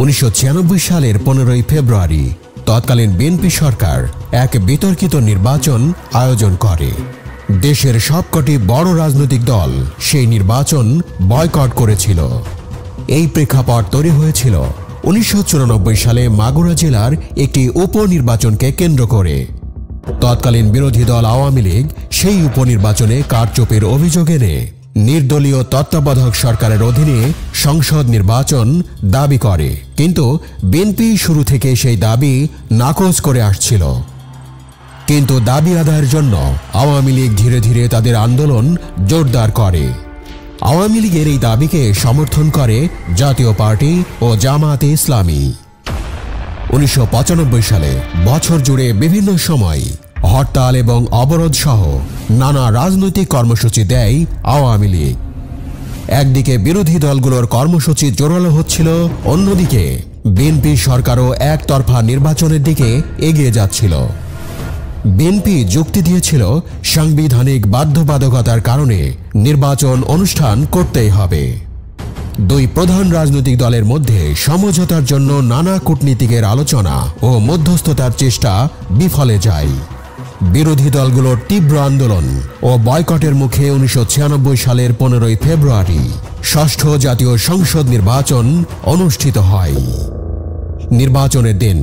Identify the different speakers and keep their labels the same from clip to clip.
Speaker 1: 1996 সালের 15 ফেব্রুয়ারি তৎকালীন বিএনপি সরকার এক বিতর্কিত নির্বাচন আয়োজন করে। দেশের সবকটি বড় রাজনৈতিক দল সেই নির্বাচন বয়কট করেছিল। এই প্রেক্ষাপট তৈরি হয়েছিল 1994 সালে মাগুরা জেলার একটি উপনির্বাচনকে কেন্দ্র করে। তৎকালীন বিরোধী দল আওয়ামী লীগ সেই উপনির্বাচনে কারচুপির অভিযোগ এনে নির্দলীয় তত্ত্বাবধায়ক সরকারের অধীনে সংসদ নির্বাচন দাবি করে, কিন্তু বিএনপি শুরু থেকে সেই দাবি নাকচ করে আসছিল। কিন্তু দাবি আদায়ের জন্য আওয়ামী লীগ ধীরে ধীরে তাদের আন্দোলন জোরদার করে। আওয়ামী লীগের এই দাবিকে সমর্থন করে জাতীয় পার্টি ও জামায়াতে ইসলামী। 1995 সালে বছর জুড়ে বিভিন্ন সময় হরতাল এবং অবরোধ সহ নানা রাজনৈতিক কর্মসূচি দেয় আওয়ামী লীগ। একদিকে বিরোধী দলগুলোর কর্মসূচি জোরালো হচ্ছিল, অন্যদিকে বিএনপি সরকারও একতরফা নির্বাচনের দিকে এগিয়ে যাচ্ছিল। বিএনপি যুক্তি দিয়েছিল সাংবিধানিক বাধ্যবাধকতার কারণে নির্বাচন অনুষ্ঠান করতেই হবে। দুই প্রধান রাজনৈতিক দলের মধ্যে সমঝোতার জন্য নানা কূটনীতিকের আলোচনা ও মধ্যস্থতার চেষ্টা বিফলে যায়। বিরোধী দলগুলোর তীব্র আন্দোলন ও বয়কটের মুখে 1996 সালের 15 ফেব্রুয়ারি ষষ্ঠ জাতীয় সংসদ নির্বাচন অনুষ্ঠিত হয়। নির্বাচনের দিন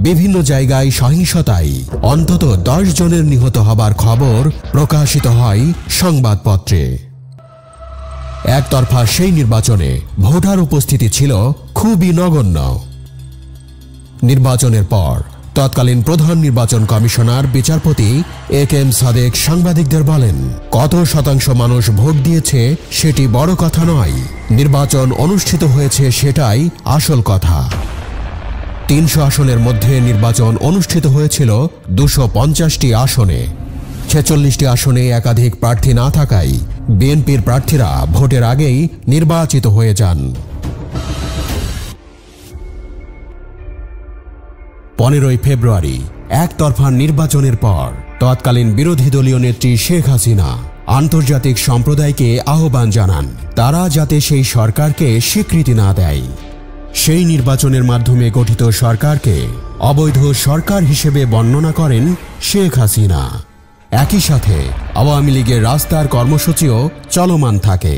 Speaker 1: বিভিন্ন জায়গায় সহিংসতায় অন্তত 10 জনের নিহত হবার খবর প্রকাশিত হয় সংবাদপত্রে। একতরফা সেই নির্বাচনে ভোটার উপস্থিতি ছিল খুবই নগণ্য। নির্বাচনের পর তৎকালীন প্রধান নির্বাচন কমিশনার বিচারপতি এ.কে.এম. সাদেক সাংবাদিকদের বলেন, কত শতাংশ মানুষ ভোট দিয়েছে সেটি বড় কথা নয়, নির্বাচন অনুষ্ঠিত হয়েছে সেটাই আসল কথা। 300 আসনের মধ্যে নির্বাচন অনুষ্ঠিত হয়েছিল 250টি আসনে। 46টি আসনে একাধিক প্রার্থী না থাকায় বিএনপির প্রার্থীরা ভোটের আগেই নির্বাচিত হয়ে যান। 15 ফেব্রুয়ারি একতরফা নির্বাচনের পর তৎকালীন বিরোধী দলীয় নেত্রী শেখ হাসিনা আন্তর্জাতিক সম্প্রদায়কে আহ্বান জানান তারা যাতে সেই সরকারকে স্বীকৃতি না দেয়। সেই নির্বাচনের মাধ্যমে গঠিত সরকারকে অবৈধ সরকার হিসেবে বর্ণনা করেন শেখ হাসিনা। একই সাথে আওয়ামী লীগের রাস্তার কর্মসূচিও চলমান থাকে।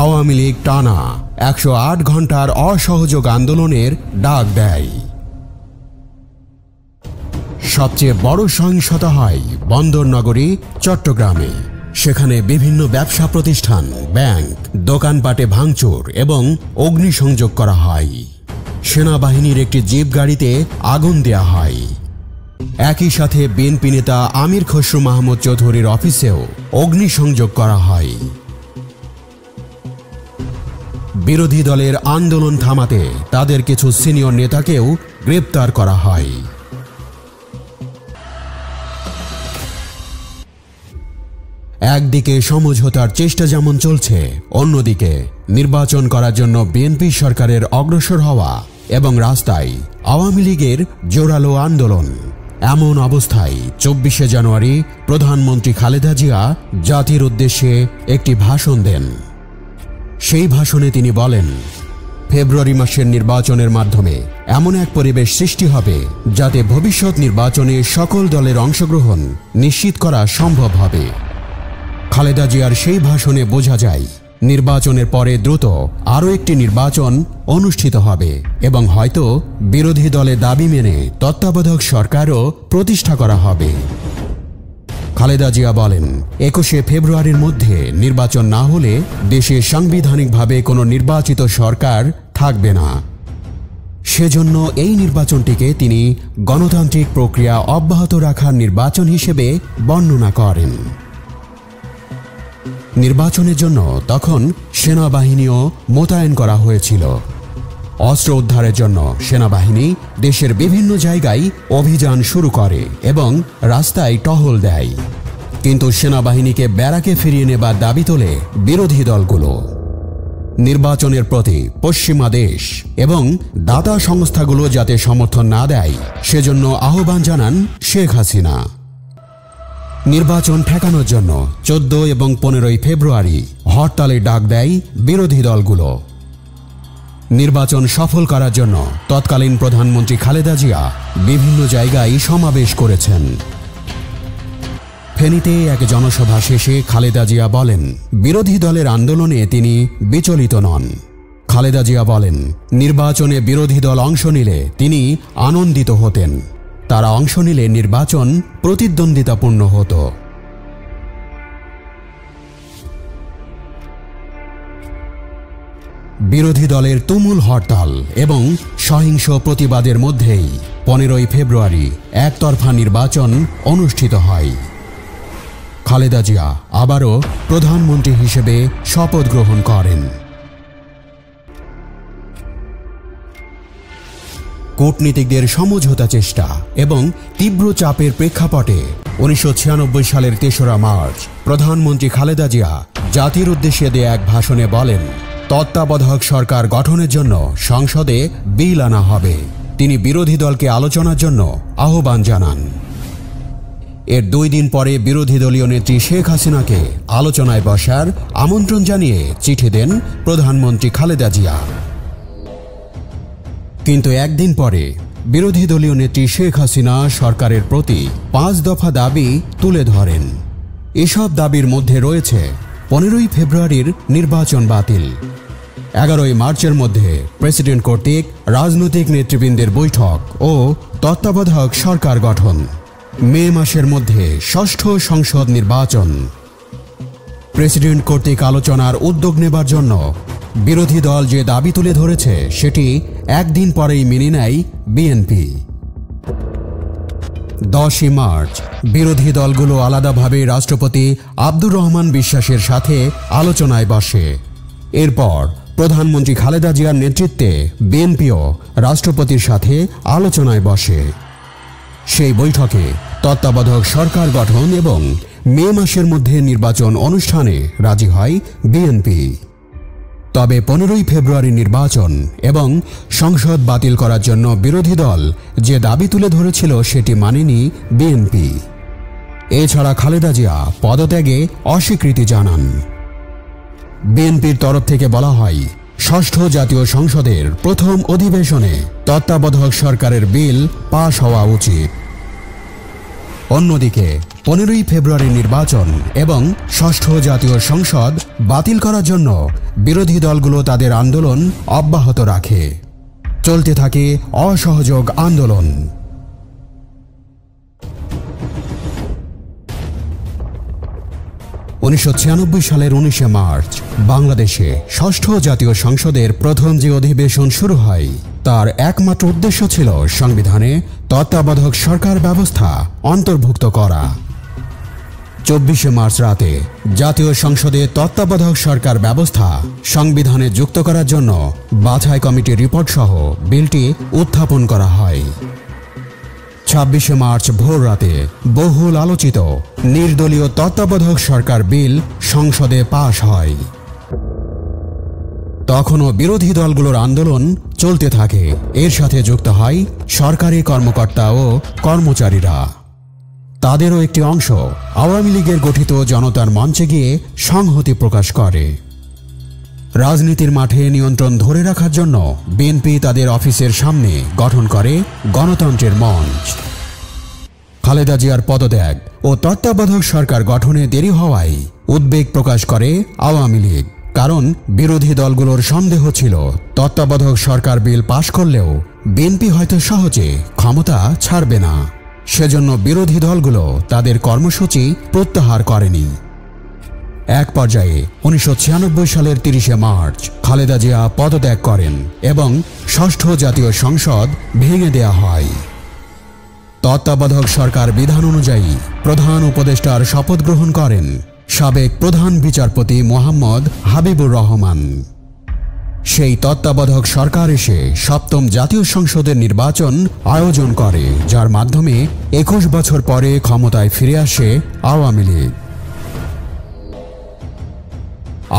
Speaker 1: আওয়ামী লীগ টানা 108 ঘন্টার অসহযোগ আন্দোলনের ডাক দেয়। সবচেয়ে বড় সহিংসতা হয় বন্দরনগরী চট্টগ্রামে। সেখানে বিভিন্ন ব্যবসা প্রতিষ্ঠান, ব্যাংক, দোকানপাটে ভাঙচুর এবং অগ্নিসংযোগ করা হয়। সেনাবাহিনীর একটি জিপ গাড়িতে আগুন দেয়া হয়। একই সাথে বিএনপি নেতা আমির খসরু মাহমুদ চৌধুরীর অফিসেও অগ্নিসংযোগ করা হয়। বিরোধী দলের আন্দোলন থামাতে তাদের কিছু সিনিয়র নেতাকেও গ্রেপ্তার করা হয়। একদিকে সমঝোতার চেষ্টা যেমন চলছে, অন্যদিকে নির্বাচন করার জন্য বিএনপি সরকারের অগ্রসর হওয়া এবং রাস্তায় আওয়ামী লীগের জোরালো আন্দোলন। এমন অবস্থায় 24 জানুয়ারি প্রধানমন্ত্রী খালেদা জিয়া জাতির উদ্দেশ্যে একটি ভাষণ দেন। সেই ভাষণে তিনি বলেন, ফেব্রুয়ারি মাসের নির্বাচনের মাধ্যমে এমন এক পরিবেশ সৃষ্টি হবে যাতে ভবিষ্যৎ নির্বাচনে সকল দলের অংশগ্রহণ নিশ্চিত করা সম্ভব হবে। খালেদা জিয়ার সেই ভাষণে বোঝা যায় নির্বাচনের পরে দ্রুত আরও একটি নির্বাচন অনুষ্ঠিত হবে এবং হয়তো বিরোধী দলের দাবি মেনে তত্ত্বাবধায়ক সরকারও প্রতিষ্ঠা করা হবে। খালেদা জিয়া বলেন, 21 ফেব্রুয়ারির মধ্যে নির্বাচন না হলে দেশে সাংবিধানিকভাবে কোনো নির্বাচিত সরকার থাকবে না। সেজন্য এই নির্বাচনটিকে তিনি গণতান্ত্রিক প্রক্রিয়া অব্যাহত রাখার নির্বাচন হিসেবে বর্ণনা করেন। নির্বাচনের জন্য তখন সেনাবাহিনীও মোতায়েন করা হয়েছিল। অস্ত্র উদ্ধারের জন্য সেনাবাহিনী দেশের বিভিন্ন জায়গায় অভিযান শুরু করে এবং রাস্তায় টহল দেয়, কিন্তু সেনাবাহিনীকে ব্যারাকে ফিরিয়ে নেবার দাবি তোলে বিরোধী দলগুলো। নির্বাচনের প্রতি পশ্চিমা দেশ এবং দাতা সংস্থাগুলো যাতে সমর্থন না দেয় সেজন্য আহ্বান জানান শেখ হাসিনা। নির্বাচন ঠেকানোর জন্য 14 এবং 15 ফেব্রুয়ারি হরতালের ডাক দেয় বিরোধী দলগুলো। নির্বাচন সফল করার জন্য তৎকালীন প্রধানমন্ত্রী খালেদা জিয়া বিভিন্ন জায়গায় সমাবেশ করেছেন। ফেনীতে এক জনসভা শেষে খালেদা জিয়া বলেন, বিরোধী দলের আন্দোলনে তিনি বিচলিত নন। খালেদা জিয়া বলেন, নির্বাচনে বিরোধী দল অংশ নিলে তিনি আনন্দিত হতেন। তারা অংশ নিলে নির্বাচন প্রতিদ্বন্দ্বিতাপূর্ণ হতো। বিরোধী দলের তুমুল হরতাল এবং সহিংস প্রতিবাদের মধ্যেই 15ই ফেব্রুয়ারি একতরফা নির্বাচন অনুষ্ঠিত হয়। খালেদা জিয়া আবারও প্রধানমন্ত্রী হিসেবে শপথ গ্রহণ করেন। কূটনীতিকদের সমঝোতা চেষ্টা এবং তীব্র চাপের প্রেক্ষাপটে 1996 সালের 3রা মার্চ প্রধানমন্ত্রী খালেদা জিয়া জাতির উদ্দেশ্যে দেয়া এক ভাষণে বলেন, তত্ত্বাবধায়ক সরকার গঠনের জন্য সংসদে বিল আনা হবে। তিনি বিরোধী দলকে আলোচনার জন্য আহ্বান জানান। এর 2 দিন পরে বিরোধী দলীয় নেত্রী শেখ হাসিনাকে আলোচনায় বসার আমন্ত্রণ জানিয়ে চিঠি দেন প্রধানমন্ত্রী খালেদা জিয়া। কিন্তু একদিন পরে বিরোধী দলীয় নেত্রী শেখ হাসিনা সরকারের প্রতি 5 দফা দাবি তুলে ধরেন। এসব দাবির মধ্যে রয়েছে 15ই ফেব্রুয়ারির নির্বাচন বাতিল, 11ই মার্চের মধ্যে প্রেসিডেন্ট কর্তৃক রাজনৈতিক নেতৃবৃন্দের বৈঠক ও তত্ত্বাবধায়ক সরকার গঠন, মে মাসের মধ্যে 6ষ্ঠ সংসদ নির্বাচন। প্রেসিডেন্ট কর্তৃক আলোচনার উদ্যোগ নেবার জন্য বিরোধী দল যে দাবি তুলে ধরেছে সেটি একদিন পরেই মেনে নেয় বিএনপি। 10ই মার্চ বিরোধী দলগুলো আলাদাভাবে রাষ্ট্রপতি আব্দুর রহমান বিশ্বাসের সাথে আলোচনায় বসে। এরপর প্রধানমন্ত্রী খালেদা জিয়ার নেতৃত্বে বিএনপিও রাষ্ট্রপতির সাথে আলোচনায় বসে। সেই বৈঠকে তত্ত্বাবধায়ক সরকার গঠন এবং মে মাসের মধ্যে নির্বাচন অনুষ্ঠানে রাজি হয় বিএনপি। তবে 15ই ফেব্রুয়ারি নির্বাচন এবং সংসদ বাতিল করার জন্য বিরোধী দল যে দাবি তুলে ধরেছিল সেটি মানেনি বিএনপি। এছাড়া খালেদা জিয়া পদত্যাগে অস্বীকৃতি জানান। বিএনপির তরফ থেকে বলা হয়, 6ষ্ঠ জাতীয় সংসদের প্রথম অধিবেশনে তত্ত্বাবধায়ক সরকারের বিল পাশ হওয়া উচিত। অন্যদিকে 15ই ফেব্রুয়ারি নির্বাচন এবং 6ষ্ঠ জাতীয় সংসদ বাতিল করার জন্য বিরোধী দলগুলো তাদের আন্দোলন অব্যাহত রাখে। চলতে থাকে অসহযোগ আন্দোলন। 1996 সালের 19শে মার্চ বাংলাদেশে 6ষ্ঠ জাতীয় সংসদের প্রথম যে অধিবেশন শুরু হয় তার একমাত্র উদ্দেশ্য ছিল সংবিধানে তত্ত্বাবধায়ক সরকার ব্যবস্থা অন্তর্ভুক্ত করা। 24শে মার্চ রাতে জাতীয় সংসদে তত্ত্বাবধায়ক সরকার ব্যবস্থা সংবিধানে যুক্ত করার জন্য বাছাই কমিটির রিপোর্ট সহ বিলটি উত্থাপন করা হয়। 26শে মার্চ ভোর রাতে বহুল আলোচিত নির্দলীয় তত্ত্বাবধায়ক সরকার বিল সংসদে পাশ হয়। তখনও বিরোধী দলগুলোর আন্দোলন চলতে থাকে। এর সাথে যুক্ত হয় সরকারি কর্মকর্তা ও কর্মচারীরা। তাদেরও একটি অংশ আওয়ামী লীগের গঠিত জনতার মঞ্চে গিয়ে সংহতি প্রকাশ করে। রাজনীতির মাঠে নিয়ন্ত্রণ ধরে রাখার জন্য বিএনপি তাদের অফিসের সামনে গঠন করে গণতন্ত্রের মঞ্চ। খালেদা জিয়ার পদত্যাগ ও তত্ত্বাবধায়ক সরকার গঠনে দেরি হওয়ায় উদ্বেগ প্রকাশ করে আওয়ামী লীগ। কারণ বিরোধী দলগুলোর সন্দেহ ছিল তত্ত্বাবধায়ক সরকার বিল পাশ করলেও বিএনপি হয়তো সহজে ক্ষমতা ছাড়বে না। সেজন্য বিরোধী দলগুলো তাদের কর্মসূচি প্রত্যাহার করেনি। এক পর্যায়ে 1996 সালের 30শে মার্চ খালেদা জিয়া পদত্যাগ করেন এবং 6ষ্ঠ জাতীয় সংসদ ভেঙে দেয়া হয়। তত্ত্বাবধায়ক সরকার বিধান অনুযায়ী প্রধান উপদেষ্টার শপথ গ্রহণ করেন সাবেক প্রধান বিচারপতি মোহাম্মদ হাবিবুর রহমান। সেই তত্ত্বাবধায়ক সরকার এসে 7ম জাতীয় সংসদের নির্বাচন আয়োজন করে, যার মাধ্যমে 21 বছর পরে ক্ষমতায় ফিরে আসে আওয়ামী লীগ।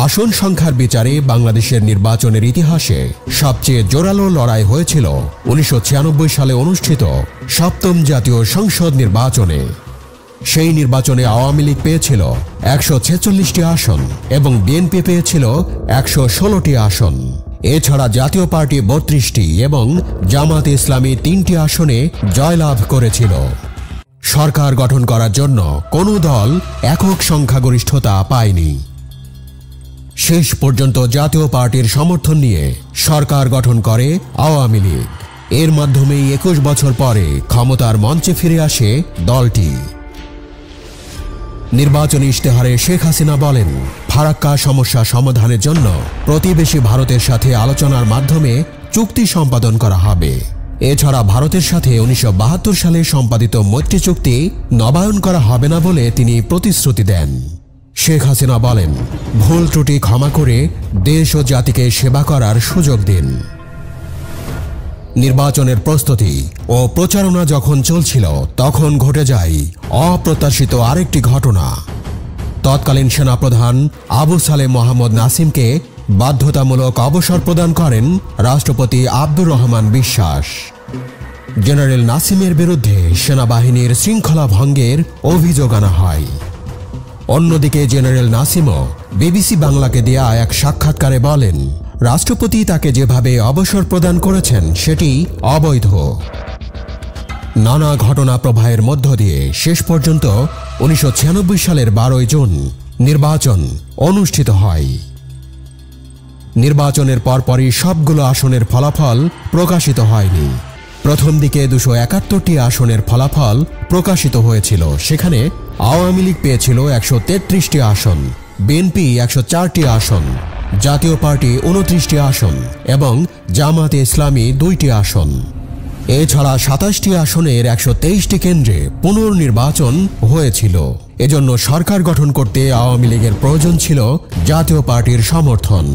Speaker 1: আসন সংখ্যার বিচারে বাংলাদেশের নির্বাচনের ইতিহাসে সবচেয়ে জোরালো লড়াই হয়েছিল 1996 সালে অনুষ্ঠিত 7ম জাতীয় সংসদ নির্বাচনে। সেই নির্বাচনে আওয়ামী লীগ পেয়েছিল 146টি আসন এবং বিএনপি পেয়েছিল 116টি আসন। এছাড়া জাতীয় পার্টি ৩২টি এবং জামাত ইসলামী ৩টি আসনে জয়লাভ করেছিল। সরকার গঠন করার জন্য কোনো দল একক সংখ্যাগরিষ্ঠতা পায়নি। শেষ পর্যন্ত জাতীয় পার্টির সমর্থন নিয়ে সরকার গঠন করে আওয়ামী লীগ। এর মাধ্যমেই ২১ বছর পরে ক্ষমতার মঞ্চে ফিরে আসে দলটি। নির্বাচনী ইশতেহারে শেখ হাসিনা বলেন, ফারাক্কা সমস্যা সমাধানের জন্য প্রতিবেশী ভারতের সাথে আলোচনার মাধ্যমে চুক্তি সম্পাদন করা হবে। এছাড়া ভারতের সাথে ১৯৭২ সালে সম্পাদিত মৈত্রী চুক্তি নবায়ন করা হবে না বলে তিনি প্রতিশ্রুতি দেন। শেখ হাসিনা বলেন, ভুল ত্রুটি ক্ষমা করে দেশ ও জাতিকে সেবা করার সুযোগ দিন। নির্বাচনের প্রস্তুতি ও প্রচারণা যখন চলছিল তখন ঘটে যায় অপ্রত্যাশিত আরেকটি ঘটনা। তৎকালীন সেনাপ্রধান আবু সালেহ মোহাম্মদ নাসিমকে বাধ্যতামূলক অবসর প্রদান করেন রাষ্ট্রপতি আব্দুর রহমান বিশ্বাস। জেনারেল নাসিমের বিরুদ্ধে সেনাবাহিনীর শৃঙ্খলা ভঙ্গের অভিযোগ আনা হয়। অন্যদিকে জেনারেল নাসিমও বিবিসি বাংলাকে দেয়া এক সাক্ষাৎকারে বলেন, রাষ্ট্রপতি তাকে যেভাবে অবসর প্রদান করেছেন সেটি অবৈধ। নানা ঘটনা প্রবাহের মধ্য দিয়ে শেষ পর্যন্ত ১৯৯৬ সালের ১২ জুন নির্বাচন অনুষ্ঠিত হয়। নির্বাচনের পরপরই সবগুলো আসনের ফলাফল প্রকাশিত হয়নি। প্রথম দিকে ২৭১টি আসনের ফলাফল প্রকাশিত হয়েছিল। সেখানে আওয়ামী লীগ পেয়েছিল ১৩৩টি আসন, বিএনপি ১০৪টি আসন, জাতীয় পার্টি ২৯টি আসন এবং জামাতে ইসলামী ২টি আসন। এছাড়া ২৭টি আসনের ১২৩টি কেন্দ্রে পুনর্নির্বাচন হয়েছিল। এজন্য সরকার গঠন করতে আওয়ামী লীগের প্রয়োজন ছিল জাতীয় পার্টির সমর্থন।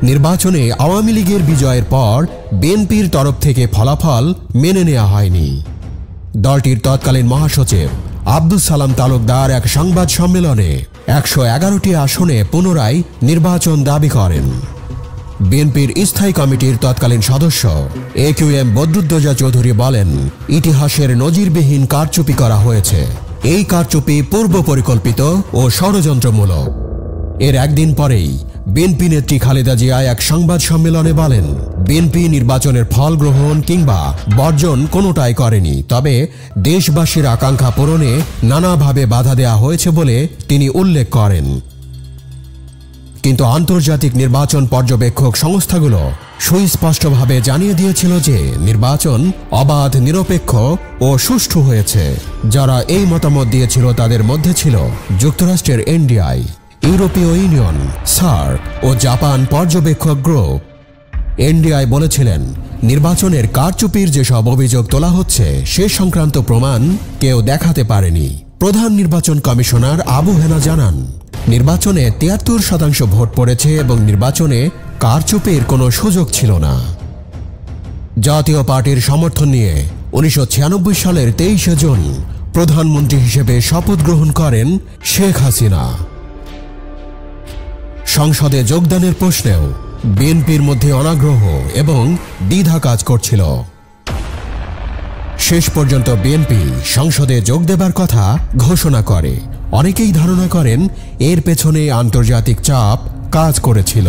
Speaker 1: নির্বাচনে আওয়ামী লীগের বিজয়ের পর বিএনপির তরফ থেকে ফলাফল মেনে নেওয়া হয়নি। দলটির তৎকালীন মহাসচিব আব্দুস সালাম তালুকদার এক সংবাদ সম্মেলনে ১১১টি আসনে পুনরায় নির্বাচন দাবি করেন। বিএনপির স্থায়ী কমিটির তৎকালীন সদস্য AQM বদরুদ্দোজা চৌধুরী বলেন, ইতিহাসের নজিরবিহীন কারচুপি করা হয়েছে। এই কারচুপি পূর্ব পরিকল্পিত ও ষড়যন্ত্রমূলক। এর একদিন পরেই বিএনপি নেত্রী খালেদা জিয়া এক সংবাদ সম্মেলনে বলেন, বিএনপি নির্বাচনের ফল গ্রহণ কিংবা বর্জন কোনোটাই করেনি, তবে দেশবাসীর আকাঙ্ক্ষা পূরণে নানাভাবে বাধা দেওয়া হয়েছে বলে তিনি উল্লেখ করেন। কিন্তু আন্তর্জাতিক নির্বাচন পর্যবেক্ষক সংস্থাগুলো সুস্পষ্টভাবে জানিয়ে দিয়েছিল যে নির্বাচন অবাধ, নিরপেক্ষ ও সুষ্ঠু হয়েছে। যারা এই মতামত দিয়েছিল তাদের মধ্যে ছিল যুক্তরাষ্ট্রের NDI, ইউরোপীয় ইউনিয়ন, সার্ক ও জাপান পর্যবেক্ষক গ্রুপ। NDI বলেছিলেন, নির্বাচনের কারচুপির যেসব অভিযোগ তোলা হচ্ছে সে সংক্রান্ত প্রমাণ কেউ দেখাতে পারেনি। প্রধান নির্বাচন কমিশনার আবু হেনা জানান, নির্বাচনে ৭৩% ভোট পড়েছে এবং নির্বাচনে কারচুপির কোনো সুযোগ ছিল না। জাতীয় পার্টির সমর্থন নিয়ে ১৯৯৬ সালের ২৩ জুন প্রধানমন্ত্রী হিসেবে শপথ গ্রহণ করেন শেখ হাসিনা। সংসদে যোগদানের প্রশ্নেও বিএনপির মধ্যে অনাগ্রহ এবং দ্বিধা কাজ করছিল। শেষ পর্যন্ত বিএনপি সংসদে যোগ দেবার কথা ঘোষণা করে। অনেকেই ধারণা করেন এর পেছনে আন্তর্জাতিক চাপ কাজ করেছিল।